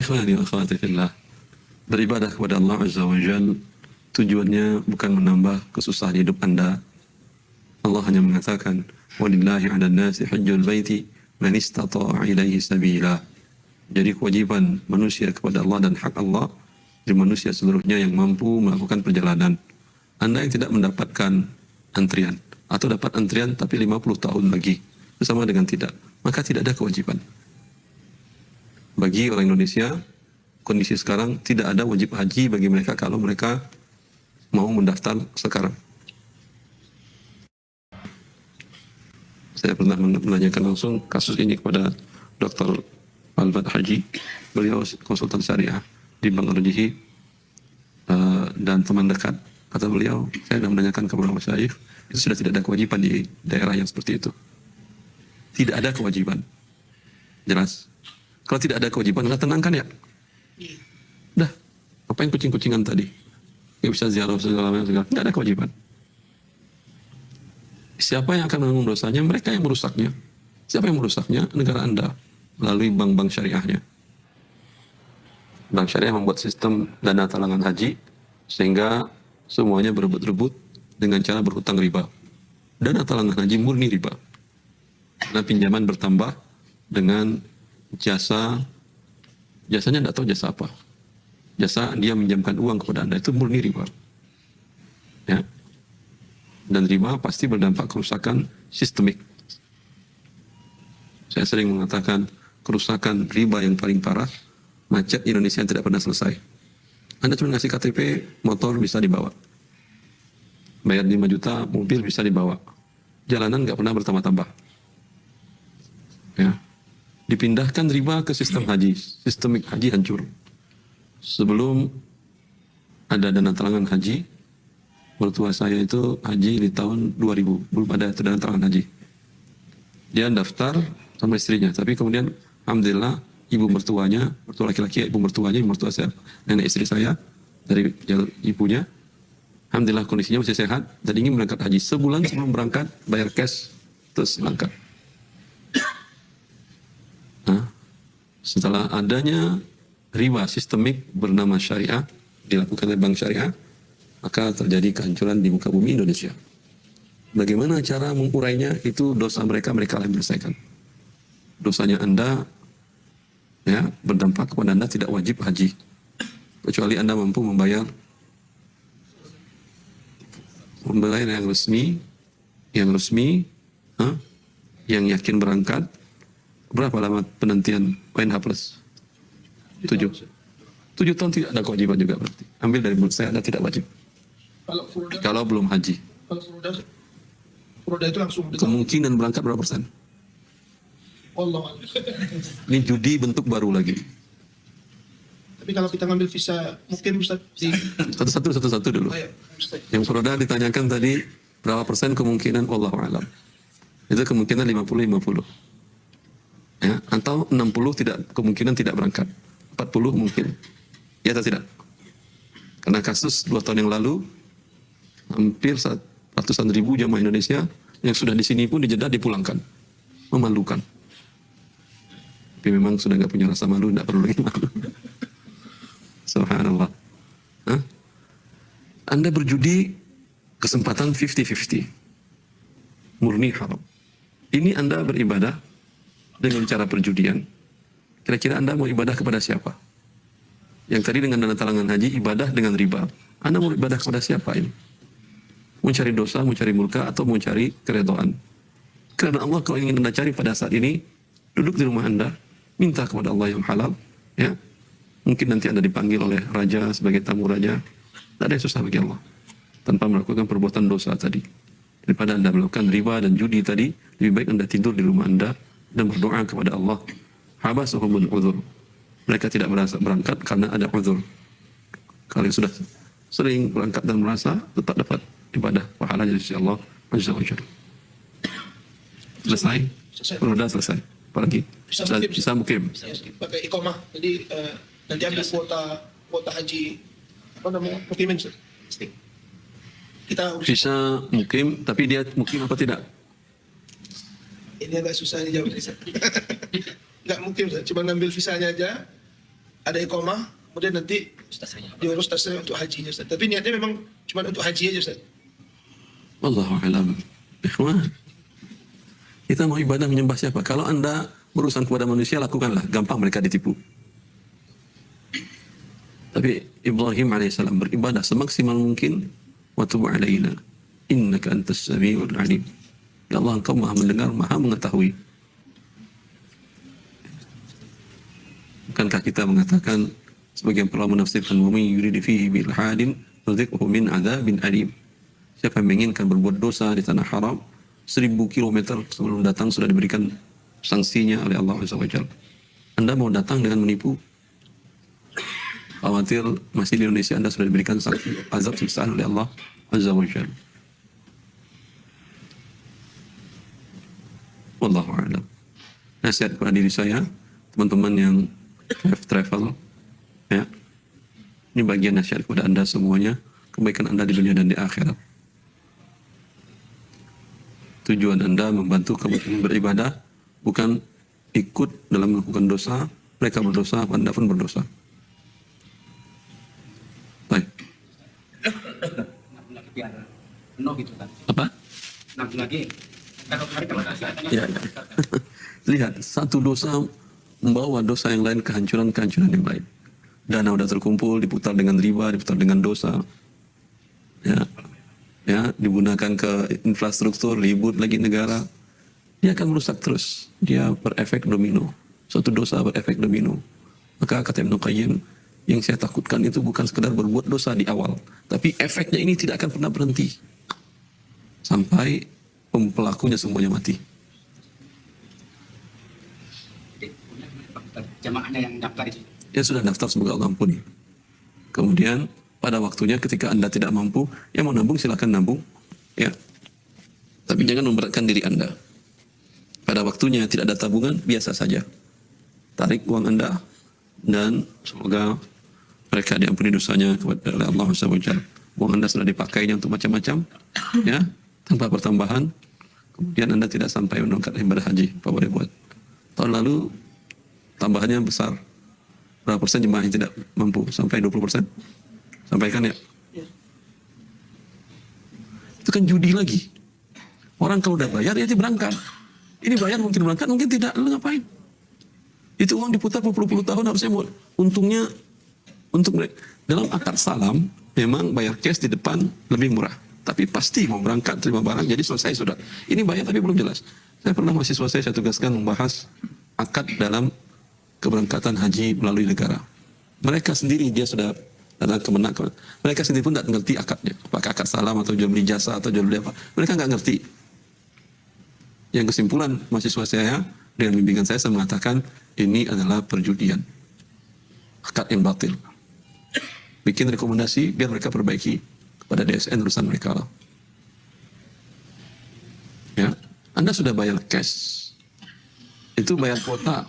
Ikhwani wa akhwati fillah, beribadah kepada Allah Azza wa Jal tujuannya bukan menambah kesusahan hidup Anda. Allah hanya mengatakan, walillahi 'alan nasi hajjul baiti man istata'a ilaihi sabila. Jadi kewajiban manusia kepada Allah dan hak Allah di manusia seluruhnya yang mampu melakukan perjalanan. Anda yang tidak mendapatkan antrian atau dapat antrian tapi 50 tahun lagi bersama dengan tidak, maka tidak ada kewajiban. Bagi orang Indonesia, kondisi sekarang tidak ada wajib haji bagi mereka kalau mereka mau mendaftar sekarang. Saya pernah menanyakan langsung kasus ini kepada Dr. Alfat Haji, beliau konsultan syariah di Bank Arjihi dan teman dekat. Kata beliau, saya sudah menanyakan kepada masyayikh, itu sudah tidak ada kewajiban di daerah yang seperti itu. Tidak ada kewajiban. Jelas? Kalau tidak ada kewajiban, anda tenangkan ya. Dah, apain kucing-kucingan tadi? Gak bisa ziarah segala macam. Tidak ada kewajiban. Siapa yang akan menanggung dosanya? Mereka yang merusaknya. Siapa yang merusaknya? Negara Anda melalui bank-bank syariahnya. Bank syariah membuat sistem dana talangan haji sehingga semuanya berebut-rebut dengan cara berhutang riba. Dana talangan haji murni riba. Karena pinjaman bertambah dengan jasanya tidak tahu jasa apa. Jasa dia minjamkan uang kepada Anda itu murni riba. Ya. Dan riba pasti berdampak kerusakan sistemik. Saya sering mengatakan kerusakan riba yang paling parah, macet Indonesia yang tidak pernah selesai. Anda cuma ngasih KTP, motor bisa dibawa. Bayar 5 juta, mobil bisa dibawa. Jalanan nggak pernah bertambah-tambah. Ya. Dipindahkan riba ke sistem haji, sistemik haji hancur. Sebelum ada dana talangan haji, mertua saya itu haji di tahun 2000, belum ada dana talangan haji. Dia daftar sama istrinya, tapi kemudian alhamdulillah ibu mertuanya, mertua laki-laki, ibu mertua saya, nenek istri saya dari jalur ibunya, alhamdulillah kondisinya masih sehat dan ingin berangkat haji. Sebulan sebelum berangkat bayar cash terus berangkat. Setelah adanya riba sistemik bernama syariah dilakukan oleh bank syariah, maka terjadi kehancuran di muka bumi Indonesia. Bagaimana cara mengurainya? Itu dosa mereka yang menyelesaikan. Dosanya Anda ya berdampak kepada Anda tidak wajib haji kecuali Anda mampu membayar yang resmi, yang yakin berangkat. Berapa lama penantian ONH plus? 7 tahun tidak ada kewajiban juga berarti. Ambil dari menurut saya Anda tidak wajib. Kalau belum haji. Kalau Furoda itu langsung. Kemungkinan berangkat berapa persen? Allah. Ini judi bentuk baru lagi. Tapi kalau kita ngambil visa, mungkin Ustaz di Satu-satu dulu. Yang Furoda ditanyakan tadi berapa persen kemungkinan Wallahu a'lam. Itu kemungkinan 50-50. Ya, atau 60 tidak kemungkinan tidak berangkat, 40 mungkin, ya atau tidak? Karena kasus 2 tahun yang lalu hampir ratusan ribu jamaah Indonesia yang sudah di sini pun di Jeddah dipulangkan, memalukan. Tapi memang sudah nggak punya rasa malu, nggak perlu lagi malu. Subhanallah. Anda berjudi kesempatan 50-50, murni haram. Ini Anda beribadah dengan cara perjudian. Kira-kira Anda mau ibadah kepada siapa? Yang tadi dengan dana talangan haji ibadah dengan riba. Anda mau ibadah kepada siapa ini? Mau cari dosa, mau cari murka, atau mau cari keredaan? Karena Allah kalau ingin Anda cari pada saat ini, duduk di rumah Anda, minta kepada Allah yang halal. Ya, mungkin nanti Anda dipanggil oleh raja sebagai tamu raja. Tidak ada yang susah bagi Allah tanpa melakukan perbuatan dosa tadi. Daripada Anda melakukan riba dan judi tadi, lebih baik Anda tidur di rumah Anda dan berdoa kepada Allah. Habasuhumul uzur. Mereka tidak merasa berangkat karena ada uzur. Kalau sudah sering berangkat dan merasa, tetap dapat ibadah pahalanya di sisi Allah Azza wa Jalla. Selesai? Sudah selesai. Apalagi? Bisa mukim. Pakai iqamah. Jadi nanti ambil kuota haji apa namanya? Mukimin. Kita bisa mukim, tapi dia mukim apa tidak? Ini agak susah dijawab. Nggak mungkin, cuma ngambil visanya aja. ada iqamah, kemudian nanti diurus tasnya untuk hajinya Ustaz. Tapi niatnya memang cuma untuk haji aja Ustaz. Wallahu a'lam. Ikhwan, kita mau ibadah menyembah siapa? Kalau Anda berurusan kepada manusia, lakukanlah. Gampang mereka ditipu. Tapi Ibrahim alaihissalam beribadah semaksimal mungkin. Wa tub alaina innaka antas samiul alim. Ya Allah, Engkau Maha mendengar, Maha mengetahui. Bukankah kita mengatakan sebagian para menafsirkan wa may yurid fihi bil hadin nudzikhu min adzabin alim. Siapa yang menginginkan berbuat dosa di tanah haram 1000 kilometer sebelum datang sudah diberikan sanksinya oleh Allah Azza wa Jalla. Anda mau datang dengan menipu? Khawatir masih di Indonesia Anda sudah diberikan sanksi azab siksaan oleh Allah Azza wa Jalla. Wallahu a'lam. Nasihat kepada diri saya, teman-teman yang travel, ya. Ini bagian nasihat kepada Anda semuanya, kebaikan Anda di dunia dan di akhirat. Tujuan Anda membantu kamu beribadah, bukan ikut dalam melakukan dosa. Mereka berdosa, Anda pun berdosa. Baik. Apa? Ya. Lihat, satu dosa membawa dosa yang lain, kehancuran-kehancuran yang lain. Dana udah terkumpul, diputar dengan riba, diputar dengan dosa. Ya, digunakan ke infrastruktur, ribut lagi negara. Dia akan merusak terus. Dia berefek domino. Suatu dosa berefek domino. Maka kata Ibnu Qayyim, yang saya takutkan itu bukan sekedar berbuat dosa di awal, tapi efeknya ini tidak akan pernah berhenti sampai pelakunya semuanya mati. Jamaahnya yang daftar itu. Ya sudah daftar, semoga Allah ampuni. Kemudian pada waktunya ketika Anda tidak mampu, yang mau nabung silakan nabung, ya. Tapi jangan memberatkan diri Anda. Pada waktunya tidak ada tabungan, biasa saja. Tarik uang Anda dan semoga mereka diampuni dosanya oleh Allah Subhanahu wa taala. Uang Anda sudah dipakainya untuk macam-macam, ya, tanpa pertambahan. Kemudian Anda tidak sampai menunaikan ibadah haji, apa boleh buat. Tahun lalu tambahannya besar. Berapa persen jemaah yang tidak mampu? Sampai 20%? Sampaikan ya. Itu kan judi lagi. Orang kalau udah bayar, ya dia berangkat. Ini bayar mungkin berangkat, mungkin tidak. Lalu ngapain? Itu uang diputar berpuluh-puluh tahun, harusnya untungnya untuk mereka. Dalam akad salam, memang bayar cash di depan lebih murah. Tapi pasti mau berangkat, terima barang, jadi selesai sudah. Ini bayar tapi belum jelas. Saya pernah mahasiswa saya tugaskan membahas akad dalam keberangkatan haji melalui negara. Mereka sendiri dia sudah datang ke Menak. Mereka sendiri pun tidak mengerti akadnya. Apakah akad salam atau jual beli jasa atau jual beli apa. Mereka nggak ngerti. Yang kesimpulan mahasiswa saya dengan bimbingan saya mengatakan ini adalah perjudian. Akad yang batil. Bikin rekomendasi biar mereka perbaiki kepada DSN urusan mereka lah. Ya, Anda sudah bayar cash. Itu bayar kuota.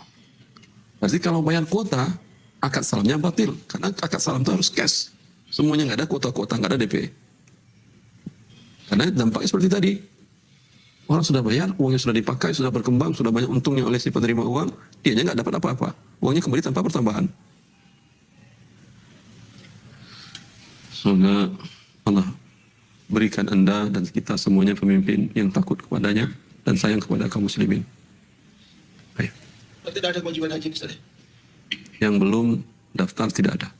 Berarti kalau bayar kuota, akad salamnya batil. Karena akad salam itu harus cash. Semuanya nggak ada kuota-kuota, nggak ada DP. Karena dampaknya seperti tadi. Orang sudah bayar, uangnya sudah dipakai, sudah berkembang, sudah banyak untungnya oleh si penerima uang, dianya nggak dapat apa-apa. Uangnya kembali tanpa pertambahan. Semoga Allah berikan Anda dan kita semuanya pemimpin yang takut kepadanya dan sayang kepada kaum muslimin. Baik. Tidak ada kewajiban haji Ustaz. Yang belum daftar tidak ada.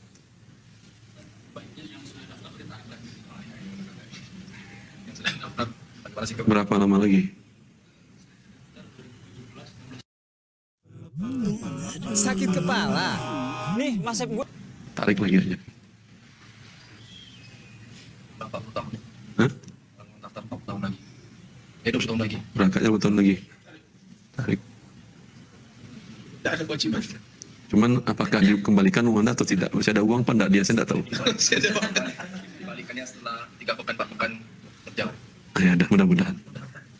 Berapa lama lagi? Sakit kepala. Nih, Mas Sep, gua Tarik lagi aja. Berapa puluh tahun? Hah? Daftar 40 tahun lagi. 20 tahun lagi. Berangkatnya berapa tahun lagi? Tarik. Tidak ada kewajiban. Cuman apakah dikembalikan uang Anda atau tidak? Masih ada uang apa enggak? Dia saya tidak tahu. Dibalikannya setelah 3 pekan 4 pekan kerja. Ya, ada, mudah-mudahan.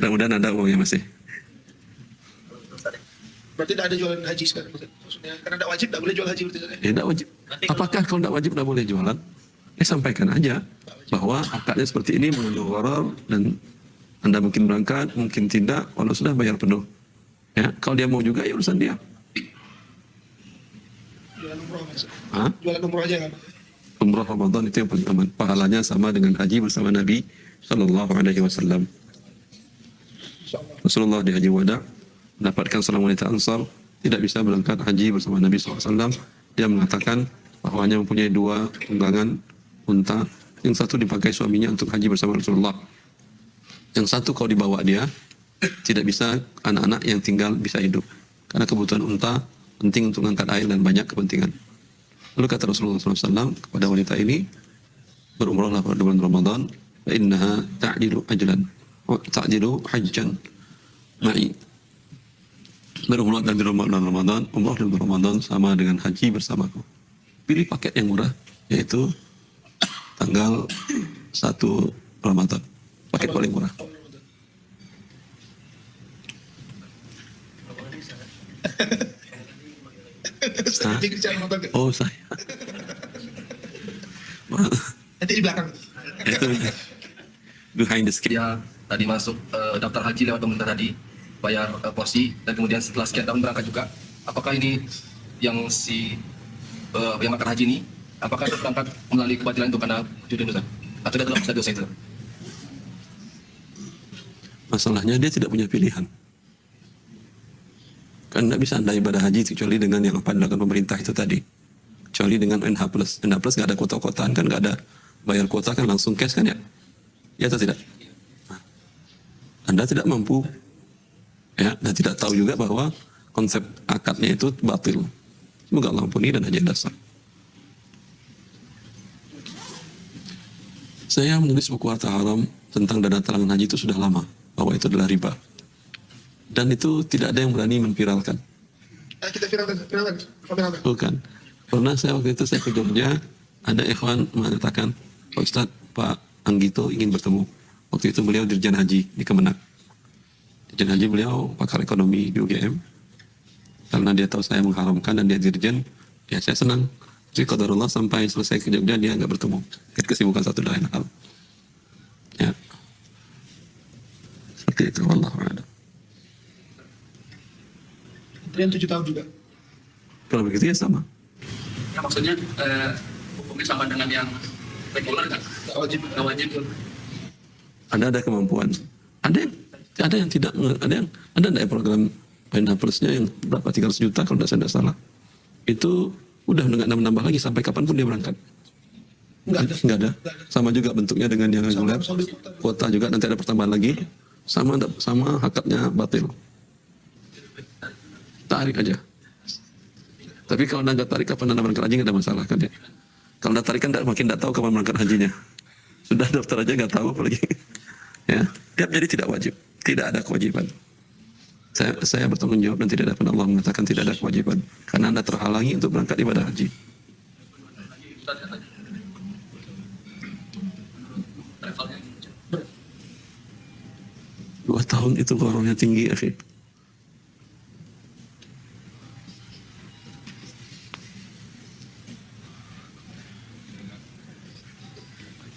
Mudah-mudahan ada uangnya masih. Berarti tidak ada jualan haji sekarang Ustaz. Maksudnya karena tidak wajib, tidak boleh jual haji berarti Ustaz. Ya, tidak wajib. Apakah kalau tidak wajib tidak boleh jualan? Sampaikan aja bahwa akadnya seperti ini mengandung gharar dan Anda mungkin berangkat, mungkin tidak, walau sudah bayar penuh. Ya, kalau dia mau juga ya urusan dia. Jualan umroh Mas. Hah? Jualan umroh aja kan. Umrah Ramadan itu yang paling aman. Pahalanya sama dengan haji bersama Nabi Sallallahu Alaihi Wasallam. Insyaallah. Rasulullah di haji wada mendapatkan seorang wanita Ansar tidak bisa berangkat haji bersama Nabi SAW. Dia mengatakan bahwa hanya mempunyai 2 tunggangan unta. Yang satu dipakai suaminya untuk haji bersama Rasulullah. Yang satu kalau dibawa dia tidak bisa anak-anak yang tinggal bisa hidup. Karena kebutuhan unta penting untuk mengangkat air dan banyak kepentingan. Lalu kata Rasulullah SAW kepada wanita ini, berumrahlah pada bulan Ramadan, fa innaha ta'dilu ajlan, ta'dilu hajjan ma'i. Berumrah dan bulan Ramadan, umrah dan bulan Ramadan sama dengan haji bersamaku. Pilih paket yang murah, yaitu tanggal 1 Ramadan. Paket paling murah. Hah? Nanti kerjaan Ramadan kan? Oh saya. Nanti di belakang. Itu behind the script. Dia tadi masuk daftar haji lewat pemerintah tadi, bayar porsi, dan kemudian setelah sekian tahun berangkat juga. Apakah ini yang yang akan haji ini, apakah dia berangkat melalui kebatilan itu karena judi Ustaz? Atau dia dalam dosa itu? Masalahnya dia tidak punya pilihan. Kan tidak bisa anda ibadah haji kecuali dengan yang apa dilakukan pemerintah itu tadi. Kecuali dengan NH+. NH+ nggak ada kuota-kuotaan kan, nggak ada bayar kuota kan langsung cash kan ya? Ya atau tidak? Nah, anda tidak mampu ya, dan tidak tahu juga bahwa konsep akadnya itu batil. Semoga Allah ampuni dan haji dasar. Saya menulis buku Harta Haram tentang dana talangan haji itu sudah lama, bahwa itu adalah riba. Dan itu tidak ada yang berani memviralkan. Kita viralkan. Bukan. Pernah saya waktu itu saya ke Jogja, ada ikhwan mengatakan, Pak Ustadz, Pak Anggito ingin bertemu. Waktu itu beliau Dirjen Haji di Kemenak. Dirjen Haji beliau pakar ekonomi di UGM. Karena dia tahu saya mengharamkan dan dia dirjen, ya saya senang. Jadi qadarullah sampai selesai ke Jogja dia nggak bertemu. Kesibukan satu dan lain hal. Ya. Seperti itu, wallahu a'lam. Yang 7 tahun juga. Kalau begitu ya sama. Ya, maksudnya hukumnya sama dengan yang reguler kan? Nggak wajib. Nggak wajib tuh. Ada kemampuan. Ada yang tidak, ada enggak program PNH Plusnya yang berapa 300 juta kalau tidak salah. Itu udah nggak nambah lagi sampai kapanpun dia berangkat. Nggak ada. Sama juga bentuknya dengan yang reguler. Kuota juga nanti ada pertambahan lagi. Sama hakatnya batil. Tarik aja. Tapi kalau anda nggak tarik kapan anda berangkat haji nggak ada masalah kan ya. Kalau anda tarik kan makin nggak tahu kapan berangkat hajinya. Sudah daftar aja nggak tahu apalagi. Ya, tiap jadi tidak wajib, tidak ada kewajiban. Saya bertanggung jawab dan tidak dapat Allah mengatakan tidak ada kewajiban karena anda terhalangi untuk berangkat ibadah haji. Dua tahun itu gorongnya tinggi, akhi.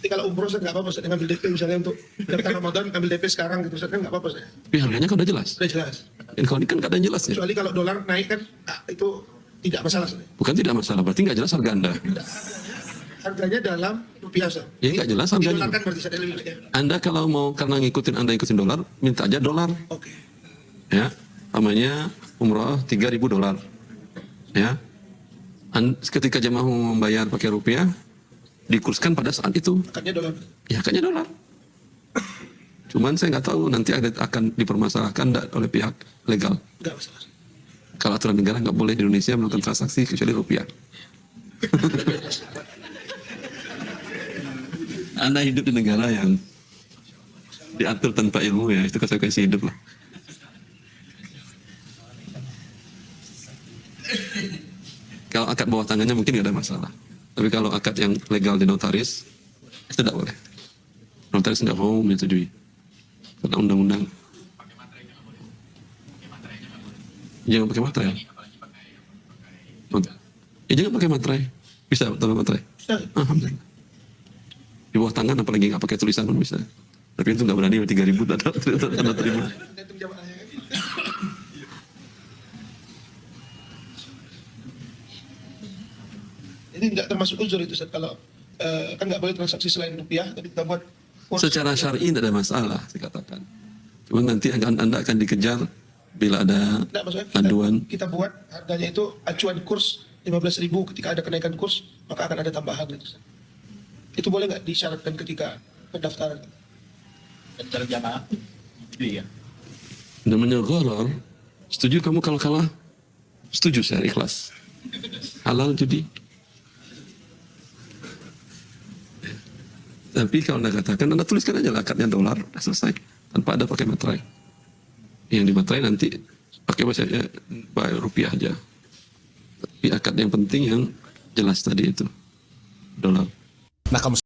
Jadi kalau umroh saya nggak apa-apa, saya ngambil DP misalnya untuk daftar Ramadan, ngambil DP sekarang gitu, saya kan nggak apa-apa saya. Tapi harganya kan udah jelas. Sudah jelas. Dan kalau ini kan nggak ada yang jelas ya. Kecuali kalau dolar naik kan, itu tidak masalah saya. Bukan tidak masalah, berarti nggak jelas harga anda. Harganya dalam rupiah saya. Ya nggak jelas harganya. Dolar kan berarti saya lebih ya. Anda kalau mau karena anda ikutin dolar, minta aja dolar. Oke. Ya, namanya umroh 3.000 dolar. Ya, ketika jemaah mau membayar pakai rupiah, dikurskan pada saat itu. Akadnya dolar. Ya, akadnya dolar. Cuman saya nggak tahu nanti akan dipermasalahkan enggak oleh pihak legal. Nggak masalah. Kalau aturan negara nggak boleh di Indonesia melakukan transaksi kecuali rupiah. Anda hidup di negara yang diatur tanpa ilmu ya, itu konsekuensi hidup lah. Kalau akad bawah tangannya mungkin nggak ada masalah. Tapi kalau akad yang legal di notaris, itu tidak boleh. Notaris nggak mau menyetujui. Karena undang-undang. Jangan pakai materai. Ya jangan pakai materai. Bisa tanpa materai. Alhamdulillah. Di bawah tangan apalagi nggak pakai tulisan pun bisa. Tapi itu nggak berani 3.000 tanda terima. Gantung jamaahnya. Jadi nggak termasuk uzur itu Ustaz. Kalau kan nggak boleh transaksi selain rupiah, tapi kita buat kurs. Secara syar'i tidak ada masalah, saya katakan. Cuma nanti Anda akan dikejar bila ada Nggak, maksudnya aduan. kita buat harganya itu acuan kurs 15.000, ketika ada kenaikan kurs maka akan ada tambahan gitu Ustaz. Itu boleh nggak disyaratkan ketika pendaftaran? Dan cara jamaah itu ya. Namanya gharar. Setuju kamu kalau kalah? Setuju saya, ikhlas. Halal judi. Tapi kalau Anda katakan, Anda tuliskan aja lah akadnya dolar, sudah selesai. Tanpa ada pakai materai. Yang dimaterai nanti pakai rupiah aja. Tapi akad yang penting yang jelas tadi itu. Dolar. Nah, kamu